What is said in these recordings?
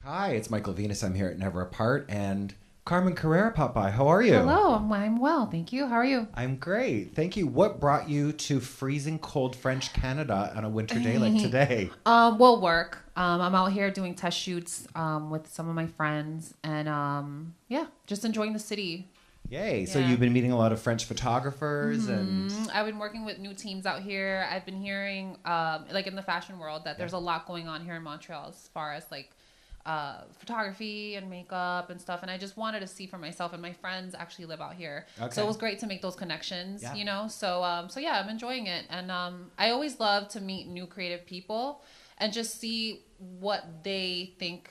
Hi, it's Michael Venus. I'm here at Never Apart, and Carmen Carerra popped by. How are you? Hello, I'm well, thank you. How are you? I'm great. Thank you. What brought you to freezing cold French Canada on a winter day like today? Well, work. I'm out here doing test shoots with some of my friends, and yeah, just enjoying the city. Yay. So Yeah. you've been meeting a lot of French photographers and... I've been working with new teams out here. I've been hearing, like in the fashion world, that there's a lot going on here in Montreal as far as like photography and makeup and stuff, and I just wanted to see for myself, and my friends actually live out here, so it was great to make those connections. So yeah, I'm enjoying it, and I always love to meet new creative people and just see what they think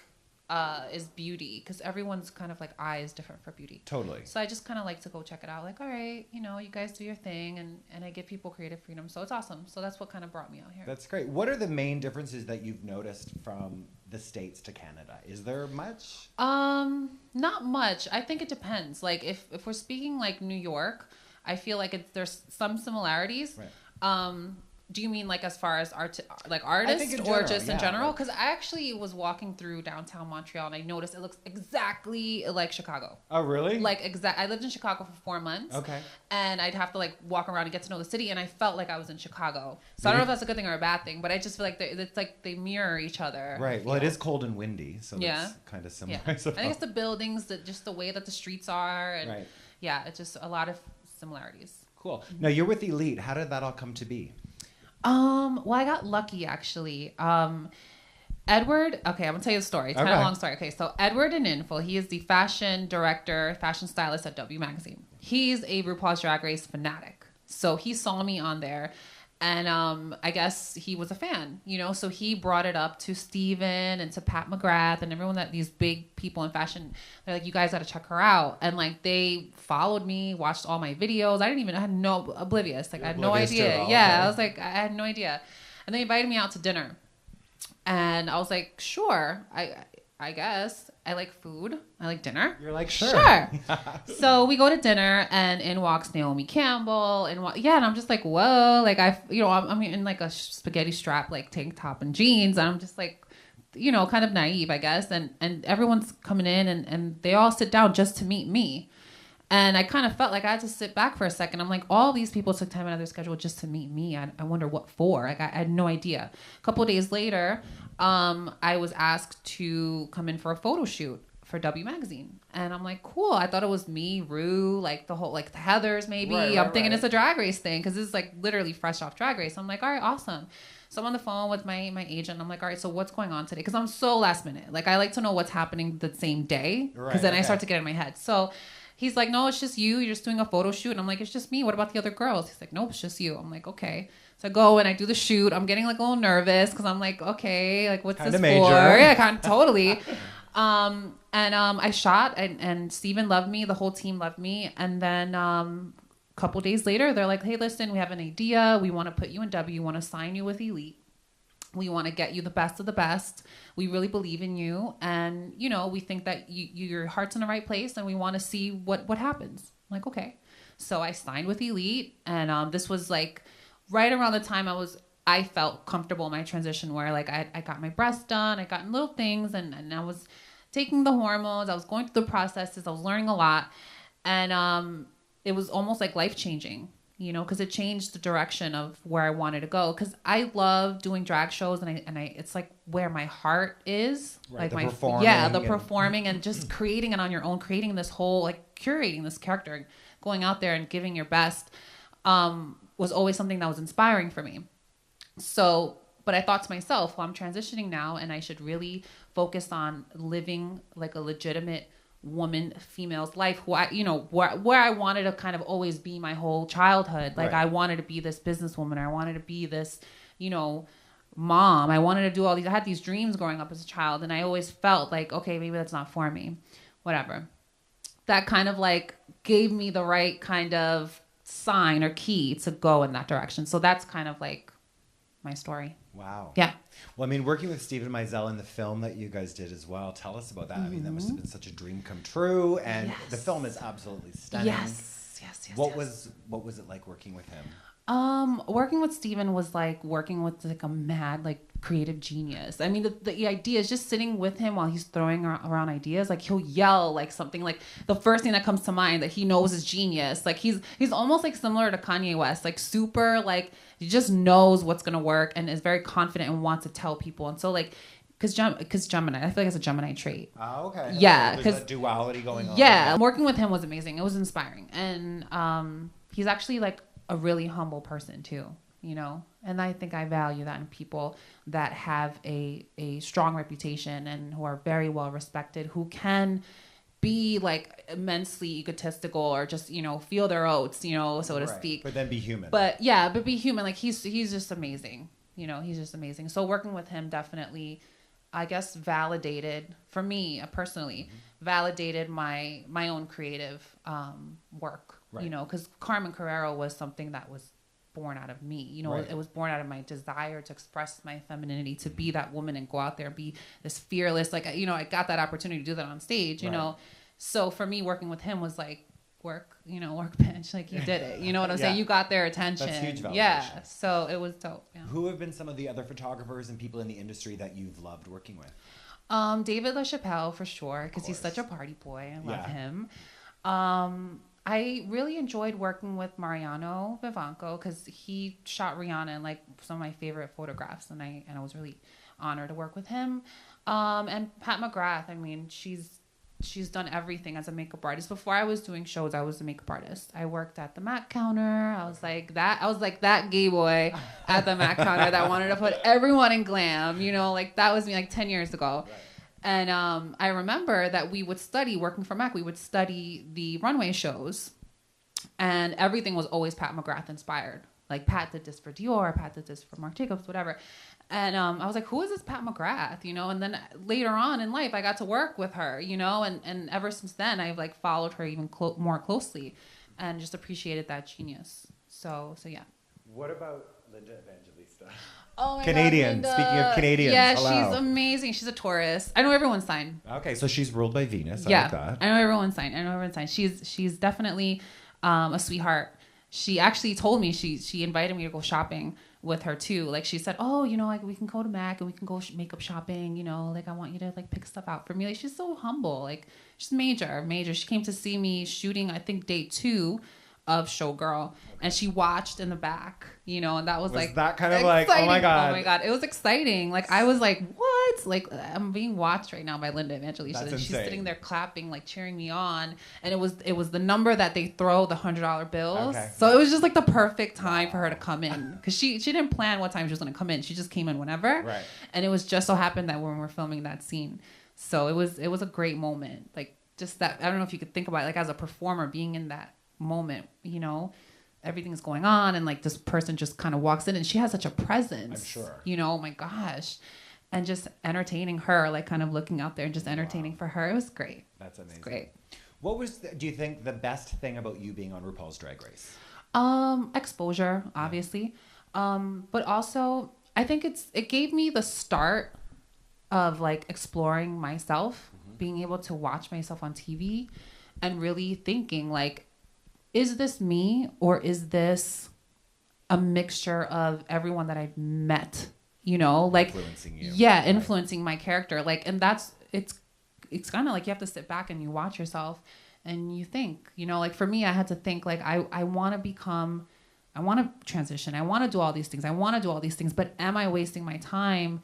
is beauty, because everyone's kind of like eye is different for beauty. Totally. So I just kind of like to go check it out, like, all right, you guys do your thing, and I give people creative freedom, so it's awesome. So that's what kind of brought me out here. That's great. What are the main differences that you've noticed from the States to Canada? Is there much? Not much. I think it depends. Like if we're speaking like New York, I feel like there's some similarities. Right. Do you mean like as far as artists, or just in general? Because I actually was walking through downtown Montreal and I noticed it looks exactly like Chicago. Oh, really? I lived in Chicago for 4 months. Okay. And I'd have to like walk around and get to know the city, and I felt like I was in Chicago. So I don't know if that's a good thing or a bad thing, but I just feel like it's like they mirror each other. Right. Well, it is cold and windy, so Yeah. it's kind of similar. Yeah. I suppose. I think it's the buildings, just the way that the streets are, and Right. yeah, it's just a lot of similarities. Cool. Now, you're with Elite. How did that all come to be? Well, I got lucky actually. Edward, okay, I'm gonna tell you the story. It's kind of a long story. Okay, so Edward in Info, he is the fashion director, fashion stylist at W Magazine. He's a RuPaul's Drag Race fanatic. So he saw me on there, and I guess he was a fan, so he brought it up to Steven and to Pat McGrath and everyone, that these big people in fashion. They're like, you guys got to check her out. And like, they followed me, watched all my videos. I had no oblivious. Like, I had no idea. Yeah. Okay. I was like, I had no idea. And they invited me out to dinner, and I was like, sure, I guess. I like food. I like dinner. You're like, sure. Sure. So we go to dinner, and in walks Naomi Campbell, and I'm just like, whoa, like I'm in like a spaghetti strap, like tank top and jeans, and I'm just like, kind of naive, I guess, and everyone's coming in, and they all sit down just to meet me. And I kind of felt like I had to sit back for a second. I'm like, all these people took time out of their schedule just to meet me. I wonder what for. Like, I had no idea. A couple of days later, I was asked to come in for a photo shoot for W Magazine. And I'm like, cool. I thought it was me, Rue, like the whole, like the Heathers maybe. I'm thinking it's a Drag Race thing, because it's like literally fresh off Drag Race. I'm like, all right, awesome. So I'm on the phone with my agent. I'm like, all right, so what's going on today? Because I'm so last minute. Like, I like to know what's happening the same day, because then I start to get in my head. So he's like, no, it's just you. You're just doing a photo shoot. And I'm like, it's just me. What about the other girls? He's like, nope, it's just you. I'm like, okay. So I go and I do the shoot. I'm getting like a little nervous, because I'm like, okay, like what's Kinda this major. for? Yeah, kind of totally. I shot, and Steven loved me. The whole team loved me. And then a couple days later, they're like, hey, listen, we have an idea. We want to put you in W. We want to sign you with Elite. We want to get you the best of the best. We really believe in you. And, we think that your heart's in the right place, and we want to see what happens. I'm like, okay. So I signed with Elite, and this was like right around the time I felt comfortable in my transition, where like I got my breasts done, I got little things, and I was taking the hormones, I was going through the processes, I was learning a lot. And it was almost like life-changing. Because it changed the direction of where I wanted to go. Because I love doing drag shows, and I it's like where my heart is, right, like the performing and just creating it on your own, creating this whole, like curating this character, going out there and giving your best, was always something that was inspiring for me. So, but I thought to myself, well, I'm transitioning now, and I should really focus on living like a legitimate woman, female's life, who where I wanted to kind of always be my whole childhood. Like, I wanted to be this businesswoman, or I wanted to be this, mom. I wanted to do all these. I had these dreams growing up as a child, and I always felt like, okay, maybe that's not for me. Whatever. That kind of like gave me the right kind of sign or key to go in that direction. So that's kind of like my story. Wow. Yeah. Well, I mean, working with Steven Mizell in the film that you guys did as well, tell us about that. I mean, that must have been such a dream come true, and the film is absolutely stunning. Yes. What was it like working with him? Working with Steven was like working with like a mad, like creative genius. I mean, the idea is just sitting with him while he's throwing around ideas. Like he'll yell like something like the first thing that comes to mind that he knows is genius. Like he's almost like similar to Kanye West, like super like he just knows what's gonna work and is very confident and wants to tell people. And so like because Gemini, I feel like it's a Gemini trait. Oh, okay. Yeah, because there's a duality going on. Yeah, working with him was amazing. It was inspiring, and he's actually like a really humble person too, you know, and I think I value that in people that have a strong reputation and who are very well respected, who can be like immensely egotistical or just, you know, feel their oats, you know, so to speak. But then be human. But be human. Like he's just amazing. You know, he's just amazing. So working with him definitely, I guess, validated for me personally, validated my own creative work. Right. You know, because Carmen Carerra was something that was born out of me. You know, it was born out of my desire to express my femininity, to be that woman and go out there and be this fearless. Like, you know, I got that opportunity to do that on stage, you know. So for me, working with him was like workbench. Like you did it. You know what I'm saying? You got their attention. That's huge validation. Yeah. So it was dope. Yeah. Who have been some of the other photographers and people in the industry that you've loved working with? David LaChapelle for sure, because he's such a party boy. I love him. I really enjoyed working with Mariano Vivanco because he shot Rihanna in like some of my favorite photographs, and I was really honored to work with him. And Pat McGrath, I mean, she's done everything as a makeup artist. Before I was doing shows, I was a makeup artist. I worked at the MAC counter. I was like that gay boy at the MAC counter that wanted to put everyone in glam. You know, like that was me like 10 years ago. Right. And I remember that we would study, working for MAC, we would study the runway shows. And everything was always Pat McGrath inspired. Like Pat did this for Dior, Pat did this for Marc Jacobs, whatever. And I was like, who is this Pat McGrath? You know, and then later on in life, I got to work with her, you know, and ever since then, I've like followed her even more closely and just appreciated that genius. So yeah. What about Linda Evangelista? Oh my Canadian. God, Speaking of Canadians, yeah, hello. She's amazing. She's a Taurus. I know everyone's sign. Okay, so she's ruled by Venus. Yeah, I like that. I know everyone's sign. She's definitely a sweetheart. She actually told me she invited me to go shopping with her too. Like she said, oh, you know, like we can go to MAC and we can go makeup shopping. You know, like I want you to like pick stuff out for me. Like she's so humble. Like she's major. She came to see me shooting, I think, day 2 of Showgirl, and she watched in the back, you know, and that was like that kind of exciting. like, oh my god, it was exciting. Like I was like, what? Like I'm being watched right now by Linda Evangelista, and she's sitting there clapping, like cheering me on, and it was the number that they throw the $100 bills. Okay. So it was just like the perfect time for her to come in, because she didn't plan what time she was going to come in. She just came in whenever, right? And it was just so happened that when we're filming that scene, so it was a great moment. Like just that, I don't know if you could think about it, like as a performer being in that moment, you know, everything's going on and like this person just kind of walks in and she has such a presence, I'm sure, you know, oh my gosh, and just entertaining her, like kind of looking out there and just entertaining for her. It was great. That's amazing. It's great. What was do you think the best thing about you being on RuPaul's Drag Race? Exposure, obviously, but also I think it gave me the start of like exploring myself, being able to watch myself on TV and really thinking like, is this me or is this a mixture of everyone that I've met? You know, like influencing you. Yeah, influencing my character. Like, and it's kind of like you have to sit back and you watch yourself and you think, you know, like for me, I had to think like I want to transition. I want to do all these things. But am I wasting my time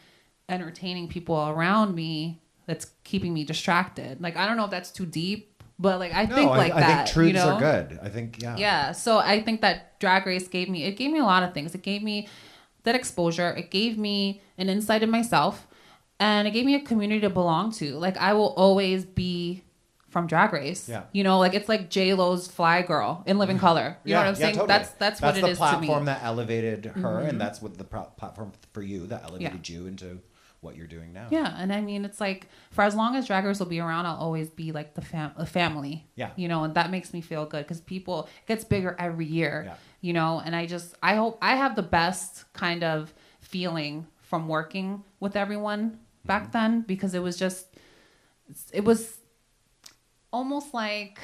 entertaining people around me that's keeping me distracted? Like, I don't know if that's too deep. But like I think that. I think truths are good. I think Yeah. So I think that Drag Race gave me a lot of things. It gave me that exposure. It gave me an insight in myself, and it gave me a community to belong to. Like I will always be from Drag Race. Yeah. You know, like it's like J-Lo's Fly Girl in Living Color. You know what I'm saying? Totally. That's what it is to me. That's the platform that elevated her, and that's what the platform for you that elevated you into what you're doing now. Yeah, and I mean, it's like for as long as Drag Race will be around, I'll always be like the family. Yeah, you know, and that makes me feel good because it gets bigger every year. Yeah. You know, and I hope I have the best kind of feeling from working with everyone back then, because it was almost like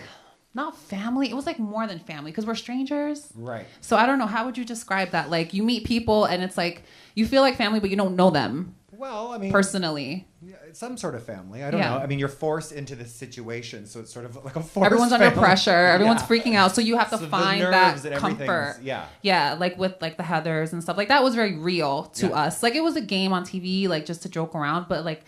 not family. It was like more than family because we're strangers. Right. So I don't know. How would you describe that? Like you meet people and it's like you feel like family, but you don't know them. Well, I mean, personally, it's some sort of family. I don't know. I mean, you're forced into this situation, so it's sort of like a forced everyone's under family. pressure. Everyone's freaking out, so you have to So find the that nerves and comfort. Yeah, like with like the Heathers and stuff. Like that was very real to us. Like it was a game on TV, like just to joke around, but like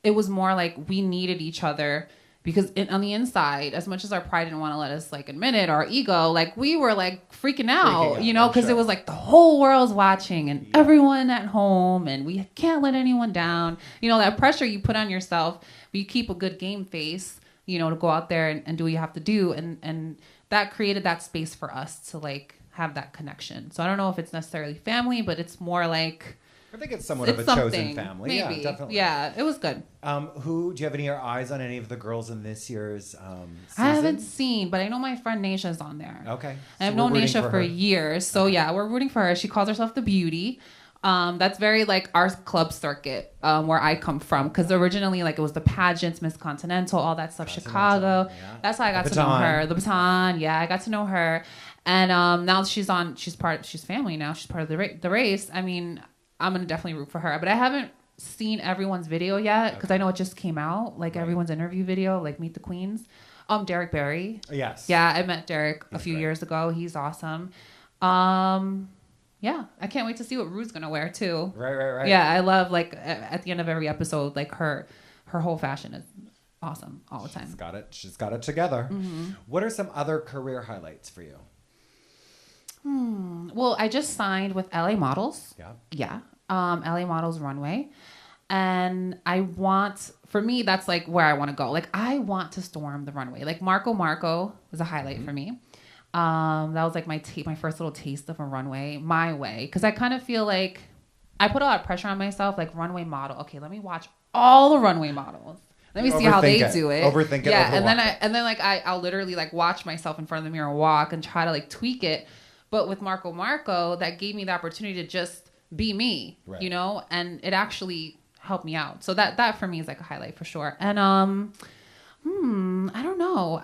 it was more like we needed each other. Because on the inside, as much as our pride didn't want to let us like admit it, our ego, like we were like freaking out, you know, because it was like the whole world's watching and everyone at home and we can't let anyone down. You know, that pressure you put on yourself, but you keep a good game face, you know, to go out there and do what you have to do. And that created that space for us to like have that connection. So I don't know if it's necessarily family, but it's more like... I think it's somewhat of a chosen family. Maybe. Yeah, definitely. Yeah, it was good. Do you have any eyes on any of the girls in this year's season? I haven't seen, but I know my friend Naisha's on there. Okay. I've known Naisha for years. So yeah, we're rooting for her. She calls herself the Beauty. That's very like our club circuit where I come from. Because originally like it was the pageants, Miss Continental, all that stuff, Chicago. Yeah. That's how I got to know her. The Baton. Yeah, I got to know her. And now she's family now. She's part of the race. I mean... I'm going to definitely root for her. But I haven't seen everyone's video yet because I know it just came out. Like everyone's interview video, like Meet the Queens. Derek Barry. Yes. Yeah, I met Derek a few years ago. He's awesome. Yeah, I can't wait to see what Rue's going to wear too. Right. Yeah, I love like at the end of every episode, like her whole fashion is awesome all the time. She's got it together. Mm-hmm. What are some other career highlights for you? Well, I just signed with LA Models. Yeah. LA Models Runway. And for me, that's like where I want to go. Like, I want to storm the runway. Like, Marco was a highlight for me. That was like my first little taste of a runway, my way. Because I kind of feel like I put a lot of pressure on myself, like runway model. Okay, let me watch all the runway models. Let me see how they do it. Overthink it. Yeah, and then like I'll literally like watch myself in front of the mirror and walk and try to like tweak it. But with Marco, that gave me the opportunity to just be me, you know, and it actually helped me out. So that for me is like a highlight for sure. And I don't know.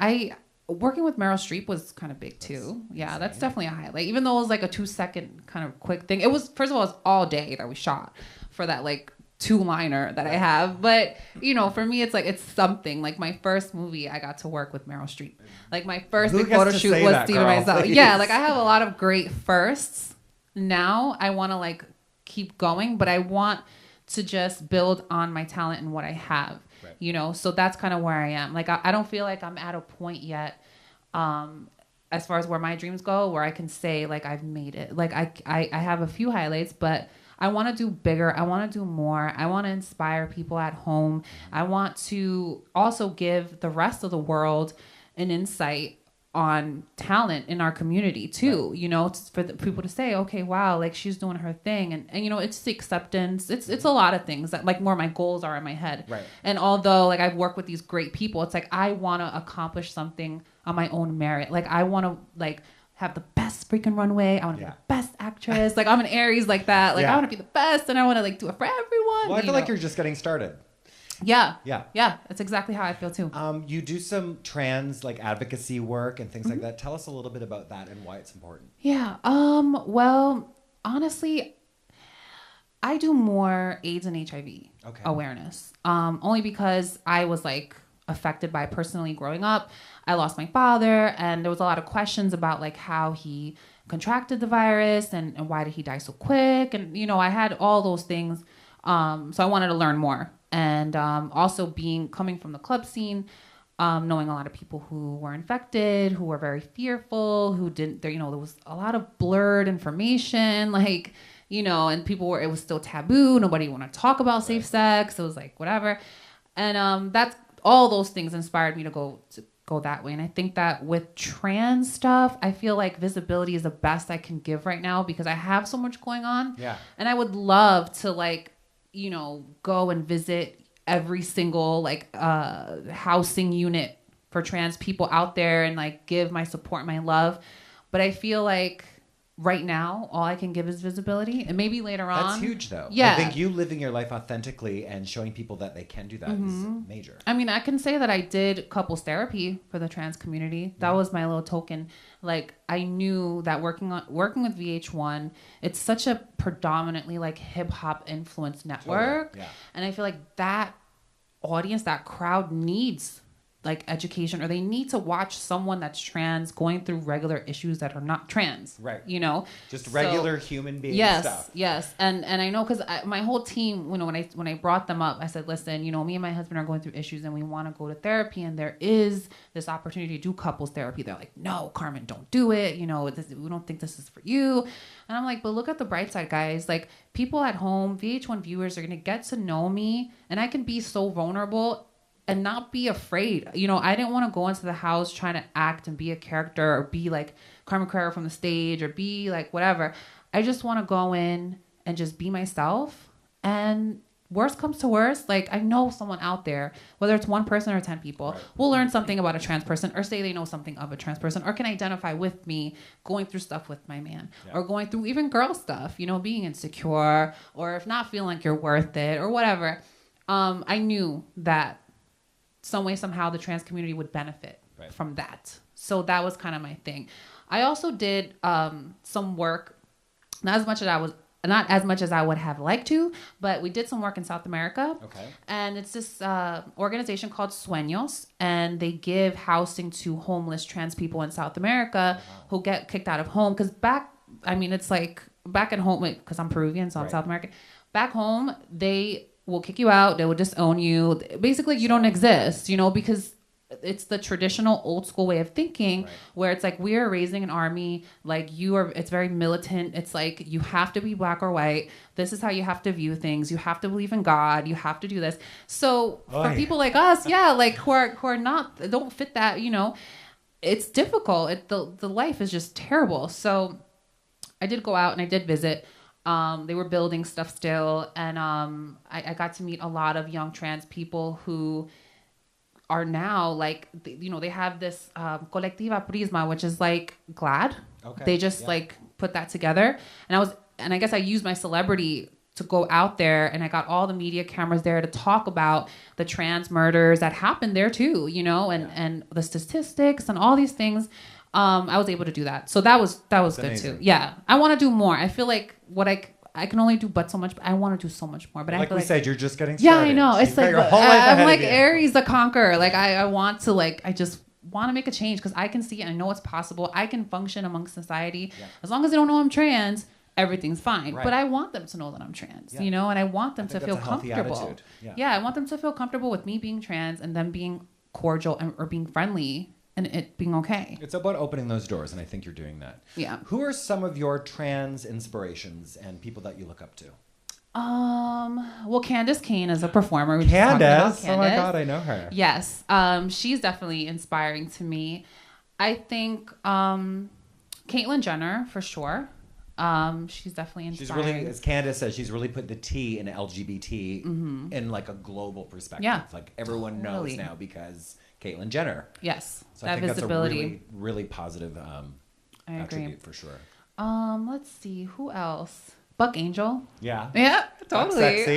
Working with Meryl Streep was kind of big too. Yeah, that's definitely a highlight. Even though it was like a 2-second kind of quick thing. It was, first of all, it was all day that we shot for that like 2-liner that I have. But, you know, for me, it's like, it's something. Like my first movie, I got to work with Meryl Streep. Like my first big photo shoot was Steven Mizell. Yeah, like I have a lot of great firsts. Now I want to like keep going, but I want to just build on my talent and what I have, you know? So that's kind of where I am. Like, I don't feel like I'm at a point yet, as far as where my dreams go, where I can say like, I've made it. Like I have a few highlights, but I want to do bigger. I want to do more. I want to inspire people at home. I want to also give the rest of the world an insight on talent in our community too, you know, for the people to say, okay, wow, like she's doing her thing. And you know, it's the acceptance. It's a lot of things that like more my goals are in my head. Right. And although like I've worked with these great people, it's like, I want to accomplish something on my own merit. Like I want to like have the best freaking runway. I want to be the best actress. Like I'm an Aries like that. Like I want to be the best and I want to like do it for everyone. Well, I feel like you're just getting started. Yeah. That's exactly how I feel too. You do some trans like advocacy work and things like that. Tell us a little bit about that and why it's important. Yeah. Well, honestly, I do more AIDS and HIV awareness. Only because I was like affected by personally growing up. I lost my father and there was a lot of questions about like how he contracted the virus and why did he die so quick? And, you know, I had all those things. So I wanted to learn more. And also coming from the club scene, knowing a lot of people who were infected, who were very fearful, who didn't, there was a lot of blurred information, like, you know, and it was still taboo. Nobody wanted to talk about safe sex. It was like, whatever. And that's all those things inspired me to go that way. And I think that with trans stuff, I feel like visibility is the best I can give right now because I have so much going on. Yeah. And I would love to like, you know, go and visit every single like housing unit for trans people out there and like give my support, my love. But I feel like right now, all I can give is visibility, and maybe later on. That's huge, though. Yeah. I think you living your life authentically and showing people that they can do that is major. I mean, I can say that I did couples therapy for the trans community. That was my little token. Like, I knew that working with VH1, it's such a predominantly like hip hop influenced network, Totally. Yeah. and I feel like that audience, that crowd needs like education, or they need to watch someone that's trans going through regular issues that are not trans, Right? You know, just regular human being stuff. Yes, and I know, because my whole team, you know, when I brought them up, I said, listen, you know, me and my husband are going through issues, and we want to go to therapy, and there is this opportunity to do couples therapy. They're like, no, Carmen, don't do it. You know, we don't think this is for you. And I'm like, but look at the bright side, guys. Like, people at home, VH1 viewers are gonna get to know me, and I can be so vulnerable and not be afraid. You know, I didn't want to go into the house trying to act and be a character, or be like Carmen Carerra from the stage, or be like whatever. I just want to go in and just be myself. And worst comes to worst, like, I know someone out there, whether it's one person or 10 people, will learn something about a trans person, or say they know something of a trans person, or can identify with me going through stuff with my man, or going through even girl stuff, you know, being insecure, or if not feeling like you're worth it, or whatever. I knew that some way, somehow, the trans community would benefit from that. So that was kind of my thing. I also did some work, not as much as I would have liked to, but we did some work in South America. Okay. And it's this organization called Sueños, and they give housing to homeless trans people in South America who get kicked out of home. Because it's like back at home, because I'm Peruvian, so I'm South American. Back home, they will kick you out. They will disown you. Basically, you don't exist, you know, because it's the traditional old school way of thinking, where it's like, we are raising an army, like it's very militant. It's like, you have to be black or white. This is how you have to view things. You have to believe in God. You have to do this. So for people like us, like who are not, don't fit that, you know, it's difficult. The life is just terrible. So I did go out and I did visit. They were building stuff still. And I got to meet a lot of young trans people who are now like, you know, they have this Colectiva Prisma, which is like GLAAD. Okay. They just like put that together. And I guess I used my celebrity to go out there, and I got all the media cameras there to talk about the trans murders that happened there too, you know, and the statistics and all these things. I was able to do that. So that was good amazing. Too. Yeah. I want to do more. I feel like what I can only do but so much, but I want to do so much more. But like I feel we said, you're just getting started. Yeah, I know. It's like, I'm like Aries the conqueror. Like I want to, like, I just want to make a change, because I can see it. I know it's possible. I can function amongst society. Yeah. As long as they don't know I'm trans, everything's fine. Right. But I want them to know that I'm trans, you know, and I want them to feel comfortable. Yeah, I want them to feel comfortable with me being trans, and them being cordial or being friendly, and it being okay. It's about opening those doors, and I think you're doing that. Yeah. Who are some of your trans inspirations and people that you look up to? Well, Candace Kane is a performer. Candace? Oh my God, I know her. Yes. She's definitely inspiring to me. I think Caitlyn Jenner, for sure. She's definitely inspiring. She's really, as Candace says, she's really put the T in LGBT in like a global perspective. Yeah. Like everyone knows now because Caitlyn Jenner. Yes. So I think visibility. That's a really, really positive attribute for sure. Let's see, who else? Buck Angel. Yeah. Yeah, totally. Sexy.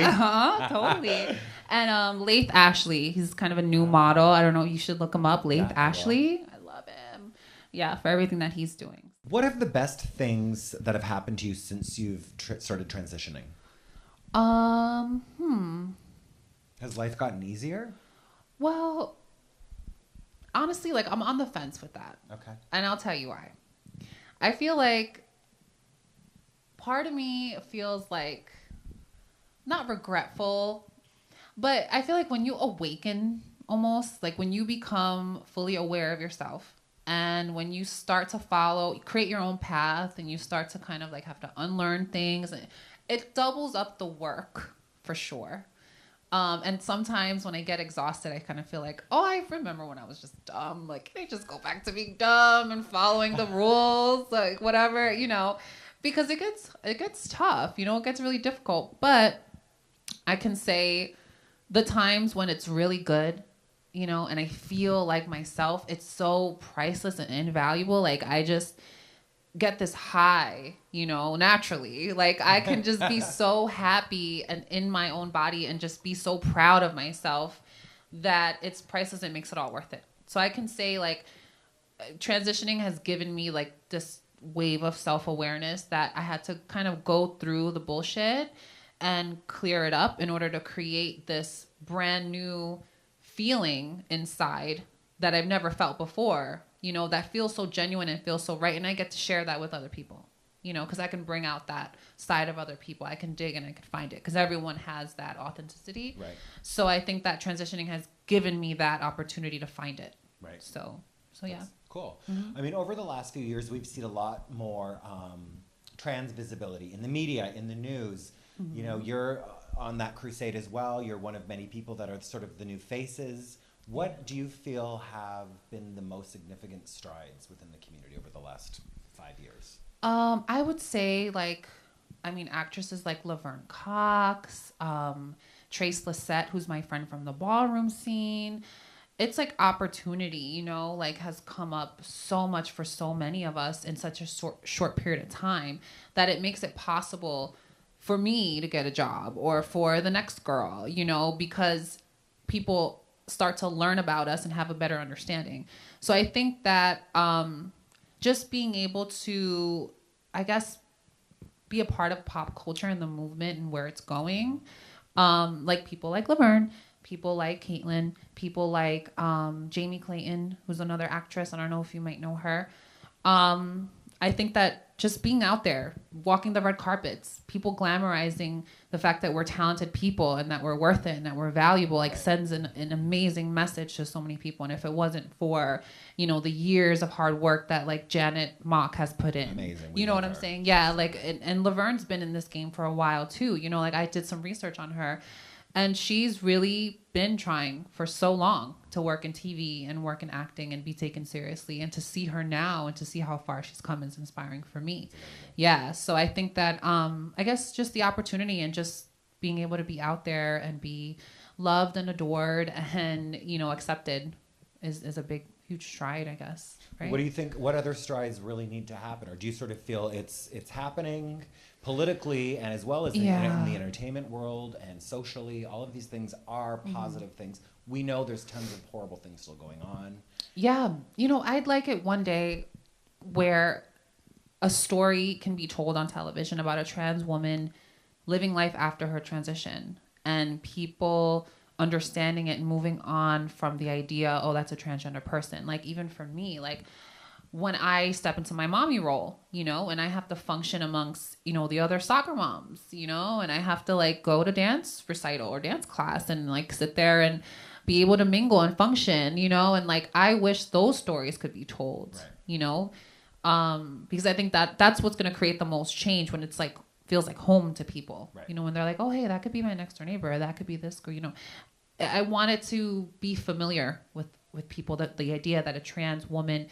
Totally. And Laith Ashley. He's kind of a new model. I don't know. You should look him up. Laith Ashley. I love him. Yeah, for everything that he's doing. What are the best things that have happened to you since you've started transitioning? Has life gotten easier? Well, honestly, like, I'm on the fence with that. Okay. And I'll tell you why. I feel like part of me feels like, not regretful, but I feel like when you awaken, almost like when you become fully aware of yourself, and when you start to create your own path, and you start to kind of like have to unlearn things, it doubles up the work for sure. And sometimes when I get exhausted, I kind of feel like, oh, I remember when I was just dumb. Like, can I just go back to being dumb and following the rules, like whatever, you know, because it gets tough, you know, it gets really difficult. But I can say the times when it's really good, you know, and I feel like myself, it's so priceless and invaluable. Like, get this high, you know, naturally. Like I can just be so happy and in my own body and just be so proud of myself that it's priceless and makes it all worth it. So I can say like transitioning has given me like this wave of self-awareness that I had to kind of go through the bullshit and clear it up in order to create this brand new feeling inside that I've never felt before, you know, that feels so genuine and feels so right. And I get to share that with other people, you know, because I can bring out that side of other people. I can dig and I can find it because everyone has that authenticity. Right. So I think that transitioning has given me that opportunity to find it. Right. So yeah. That's cool. Mm-hmm. I mean, over the last few years, we've seen a lot more trans visibility in the media, in the news. Mm-hmm. You know, you're on that crusade as well. You're one of many people that are sort of the new faces. What do you feel have been the most significant strides within the community over the last 5 years? I would say actresses like Laverne Cox, Trace Lissette, who's my friend from the ballroom scene. It's like opportunity, you know, like has come up so much for so many of us in such a short period of time that it makes it possible for me to get a job or for the next girl, you know, because people start to learn about us and have a better understanding. So I think that just being able to, I guess, be a part of pop culture and the movement and where it's going, like people like Laverne, people like Caitlyn, people like Jamie Clayton, who's another actress. I don't know if you might know her. I think that just being out there, walking the red carpets, people glamorizing the fact that we're talented people and that we're worth it and that we're valuable, like sends an amazing message to so many people. And if it wasn't for, you know, the years of hard work that like Janet Mock has put in, amazing. You know what I'm saying? Yeah. Like, and Laverne's been in this game for a while too. You know, like I did some research on her. And she's really been trying for so long to work in TV and work in acting and be taken seriously. And to see her now and to see how far she's come is inspiring for me. Yeah. So I think that, I guess just the opportunity and just being able to be out there and be loved and adored and, you know, accepted is a big, huge stride, I guess. Right? What do you think, what other strides really need to happen? Or do you sort of feel it's happening politically and as well as in the entertainment world and socially? All of these things are positive things. We know there's tons of horrible things still going on. Yeah. You know, I'd like it one day where a story can be told on television about a trans woman living life after her transition and people understanding it and moving on from the idea, oh, that's a transgender person. Like even for me, like when I step into my mommy role, you know, and I have to function amongst, you know, the other soccer moms, you know, and I have to like go to dance recital or dance class and like sit there and be able to mingle and function, you know, and like I wish those stories could be told, you know, because I think that that's what's going to create the most change when it's like feels like home to people, you know, when they're like, oh, hey, that could be my next door neighbor, or that could be this girl, you know. I want it to be familiar with people, that the idea that a trans woman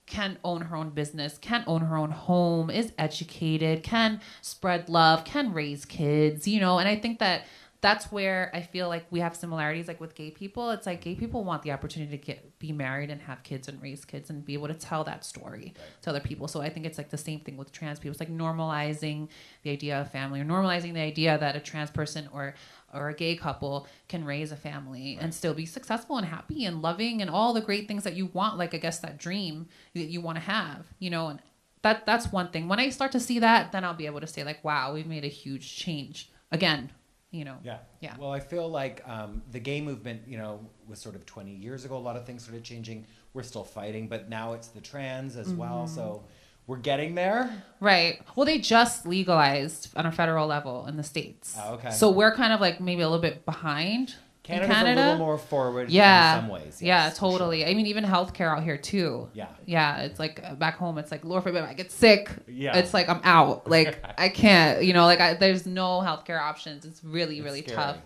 can own her own business, can own her own home, is educated, can spread love, can raise kids, you know. And I think that that's where I feel like we have similarities, like with gay people. It's like gay people want the opportunity to be married and have kids and raise kids and be able to tell that story to other people. So I think it's like the same thing with trans people. It's like normalizing the idea of family, or normalizing the idea that a trans person or a gay couple can raise a family and still be successful and happy and loving and all the great things that you want, like I guess that dream that you want to have, you know. And that's one thing. When I start to see that, then I'll be able to say like, wow, we've made a huge change again, you know. Yeah. Well, I feel like the gay movement, you know, was sort of 20 years ago. A lot of things started changing. We're still fighting, but now it's the trans as well. So we're getting there. Right. Well, they just legalized on a federal level in the States. Oh, okay. So we're kind of like maybe a little bit behind. Canada's a little more forward in some ways. Yes, yeah, totally. Sure. I mean, even healthcare out here too. Yeah. It's like back home, it's like, Lord forbid I get sick. Yeah. It's like I'm out. Like I can't, you know, like there's no healthcare options. It's really, really tough.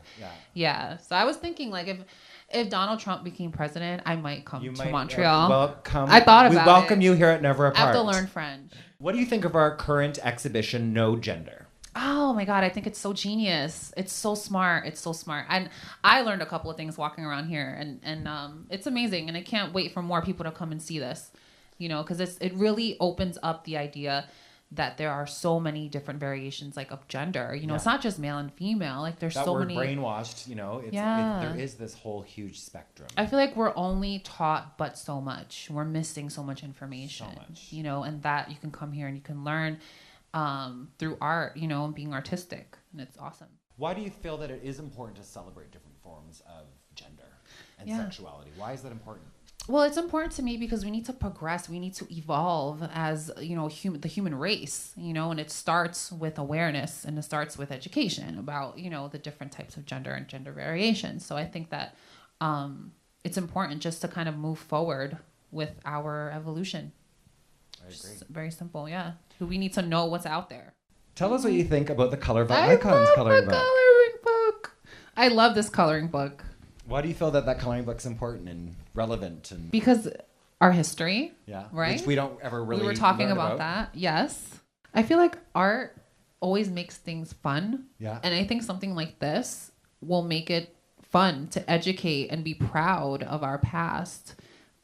Yeah. So I was thinking like if Donald Trump became president, I might come to Montreal. Welcome. I thought about it. We welcome you here at Never Apart. I have to learn French. What do you think of our current exhibition, No Gender? Oh my God, I think it's so genius. It's so smart. It's so smart. And I learned a couple of things walking around here and it's amazing. And I can't wait for more people to come and see this. you know, because it really opens up the idea that there are so many different variations like of gender. You know, it's not just male and female. Like there's that so word many brainwashed. You know, there is this whole huge spectrum. I feel like we're only taught but so much. We're missing so much information. So much. You know, and that you can come here and you can learn through art. You know, and being artistic, and it's awesome. Why do you feel that it is important to celebrate different forms of gender and sexuality? Why is that important? Well, it's important to me because we need to progress. We need to evolve as, you know, the human race, you know, and it starts with awareness and it starts with education about, you know, the different types of gender and gender variations. So I think that it's important just to kind of move forward with our evolution. I agree. Just very simple, yeah. We need to know what's out there. Tell us what you think about the Color by Icons coloring book. I love this coloring book. Why do you feel that coloring book's important and relevant? And because our history, right? Which we don't ever really. We were talking about that. Yes, I feel like art always makes things fun. Yeah, and I think something like this will make it fun to educate and be proud of our past.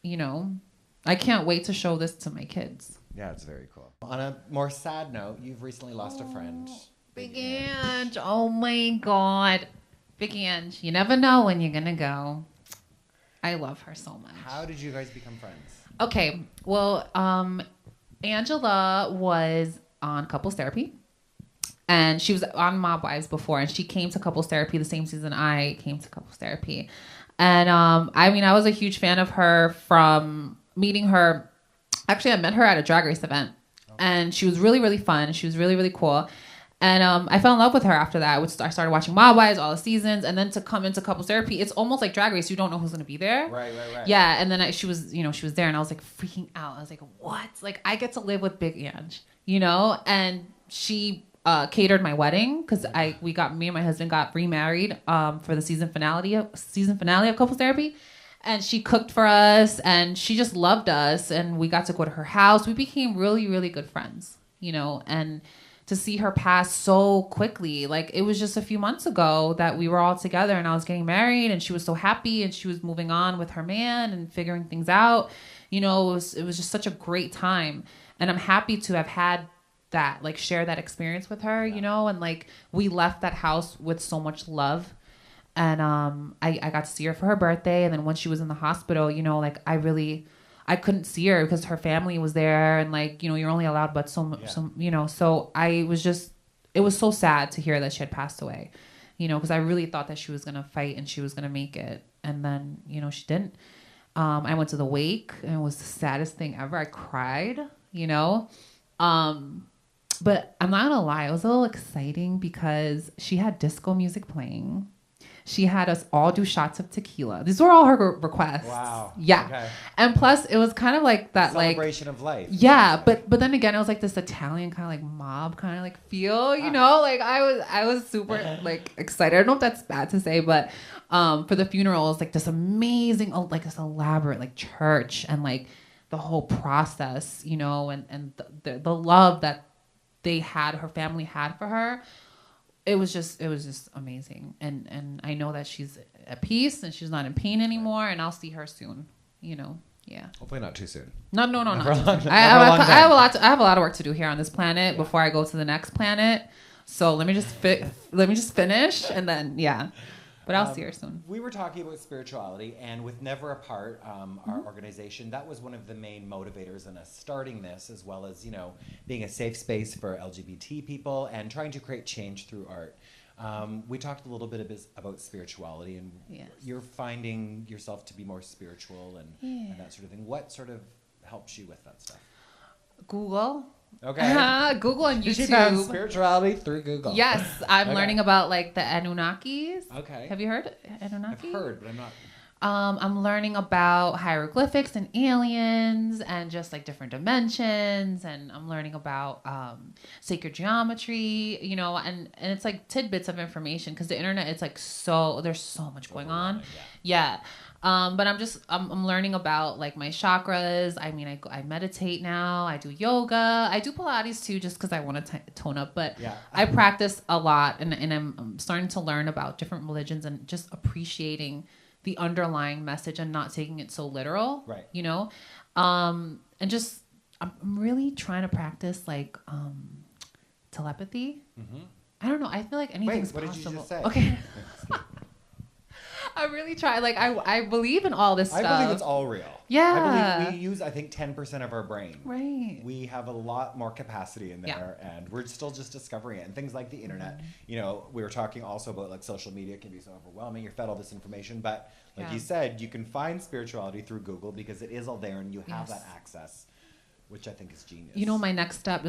You know, I can't wait to show this to my kids. Yeah, it's very cool. On a more sad note, you've recently lost a friend. Big Ange. Oh my God. Big Ange. You never know when you're going to go. I love her so much. How did you guys become friends? Okay. Well, Angela was on couples therapy. And she was on Mob Wives before. And she came to couples therapy the same season I came to couples therapy. And I mean, I was a huge fan of her from meeting her. Actually, I met her at a Drag Race event. And she was really, really fun. She was really, really cool. And I fell in love with her after that. I started watching Mob Wives, all the seasons. And then to come into couples therapy, it's almost like Drag Race. You don't know who's going to be there. Right. Yeah. And then she was there. And I was like freaking out. I was like, what? Like, I get to live with Big Ange, you know? And she catered my wedding because me and my husband got remarried for the season finale of couples therapy. And she cooked for us and she just loved us. And we got to go to her house. We became really, really good friends, you know, and to see her pass so quickly. Like it was just a few months ago that we were all together and I was getting married and she was so happy and she was moving on with her man and figuring things out. You know, it was just such a great time. And I'm happy to have had that, like share that experience with her, you know, and like we left that house with so much love. And I got to see her for her birthday. And then when she was in the hospital, you know, like I couldn't see her because her family was there. And like, you know, you're only allowed but so much, you know. So it was so sad to hear that she had passed away, you know, because I really thought that she was going to fight and she was going to make it. And then, you know, she didn't. I went to the wake and it was the saddest thing ever. I cried, you know. But I'm not going to lie. It was a little exciting because she had disco music playing. She had us all do shots of tequila. These were all her requests. Wow. Yeah. Okay. And plus, it was kind of like that, celebration of life. Yeah, but then again, it was like this Italian kind of like mob kind of like feel, you know. Like I was super like excited. I don't know if that's bad to say, but for the funeral, it was like this amazing, like this elaborate like church and like the whole process, you know, and the love that her family had for her. It was just amazing. And I know that she's at peace and she's not in pain anymore and I'll see her soon, you know. Yeah. Hopefully not too soon. No. I have a lot of work to do here on this planet before I go to the next planet. So let me just finish and then but I'll see her soon. We were talking about spirituality, and with Never Apart, our organization, that was one of the main motivators in us starting this, as well as, you know, being a safe space for LGBT people and trying to create change through art. We talked a little bit about spirituality, and you're finding yourself to be more spiritual and that sort of thing. What sort of helps you with that stuff? Google. Okay. Google and YouTube. She found spirituality through Google. Yes, I'm learning about like the Anunnakis. Okay. Have you heard Anunnaki? I've heard, but I'm not. I'm learning about hieroglyphics and aliens and just like different dimensions, and I'm learning about sacred geometry, you know, and it's like tidbits of information because the internet, it's like there's so much going on. Yeah. But I'm learning about like my chakras. I mean, I meditate now. I do yoga. I do Pilates too, just because I want to tone up. But I practice a lot, and I'm starting to learn about different religions and just appreciating the underlying message and not taking it so literal. Right. You know, And just I'm really trying to practice like telepathy. I don't know. I feel like anything's what possible. Did you just say? Okay. I really try. Like I believe in all this stuff. I believe it's all real. Yeah. I believe we use, I think, 10% of our brain. Right. We have a lot more capacity in there, and we're still just discovering it. And things like the internet, you know, we were talking also about like social media can be so overwhelming. You're fed all this information, but like you said, you can find spirituality through Google because it is all there, and you have that access, which I think is genius. You know, my next step.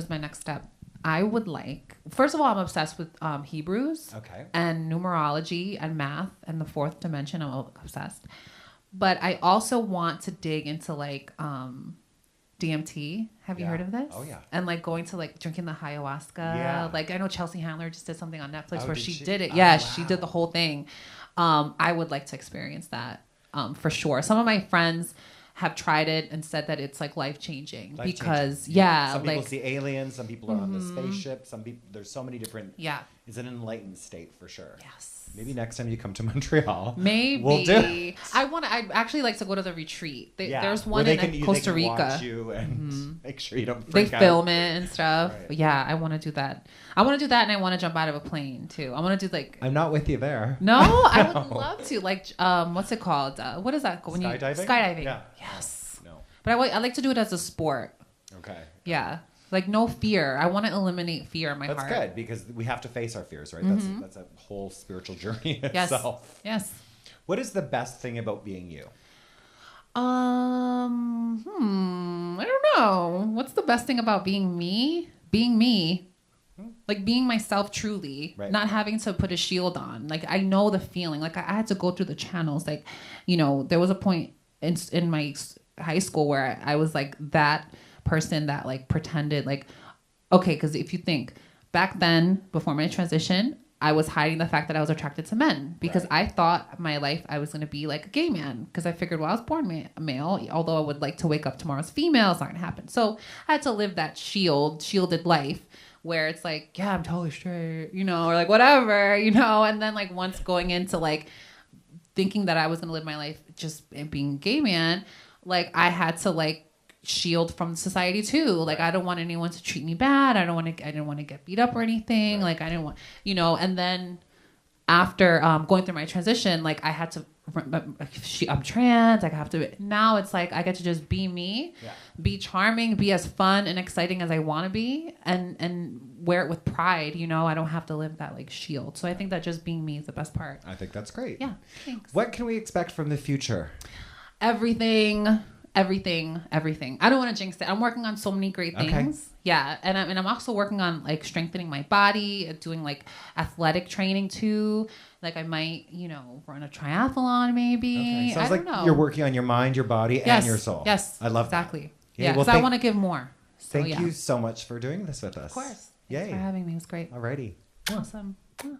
I would like, first of all, I'm obsessed with Hebrews and numerology and math and the fourth dimension. I'm obsessed. But I also want to dig into like DMT. Have you heard of this? Oh, yeah. And like going to like drinking the ayahuasca. Yeah. Like I know Chelsea Handler just did something on Netflix where she did it. Oh, Yeah, wow. she did the whole thing. I would like to experience that for sure. Some of my friends have tried it and said that it's like life-changing because some like people see aliens, some people are on the spaceship, some people, there's so many different, it's an enlightened state for sure. Yes. Maybe next time you come to Montreal, maybe we'll do it. I'd actually like to go to the retreat. There's one where in Costa Rica. Watch you and make sure you don't They freak out. film it and stuff. Right. Yeah, I want to do that. I want to do that, and I want to jump out of a plane too. I want to do like. I'm not with you there. No, I would love to. Like, what's it called? What is that? Skydiving. Skydiving. Yeah. Yes. No. But I like to do it as a sport. Okay. Yeah. Like no fear. I want to eliminate fear in my heart. That's good because we have to face our fears, right? That's a whole spiritual journey itself. Yes. What is the best thing about being you? I don't know. What's the best thing about being me? Being me. Like being myself truly, not having to put a shield on. Like I know the feeling. Like I had to go through the channels. Like, you know, there was a point in my high school where I was like that person that like pretended like, okay, because if you think back then before my transition, I was hiding the fact that I was attracted to men because I thought my life I was going to be like a gay man because I figured, well, I was born male, although I would like to wake up tomorrow as female. It's not going to happen. So I had to live that shielded life where it's like, yeah, I'm totally straight, you know, or like whatever, you know, and then like once going into like thinking that I was going to live my life just being a gay man, like I had to like shield from society too. Like I don't want anyone to treat me bad. I didn't want to get beat up or anything. Like I didn't want, you know, and then after going through my transition, like I had to, I'm trans, like I have to, now it's like I get to just be me, be charming, be as fun and exciting as I want to be and wear it with pride, you know. I don't have to live that like shield. So I think that just being me is the best part. I think that's great. Yeah, thanks. What can we expect from the future? Everything. I don't want to jinx it. I'm working on so many great things. Okay. Yeah. And I'm also working on like strengthening my body, doing like athletic training too. Like I might, you know, run a triathlon maybe. Okay. Sounds I don't know. You're working on your mind, your body, and your soul. Yes. I love exactly. that. Yeah. Because I want to give more. So, thank you so much for doing this with us. Of course. Yay. Thanks for having me. It was great. Alrighty. Awesome. Yeah.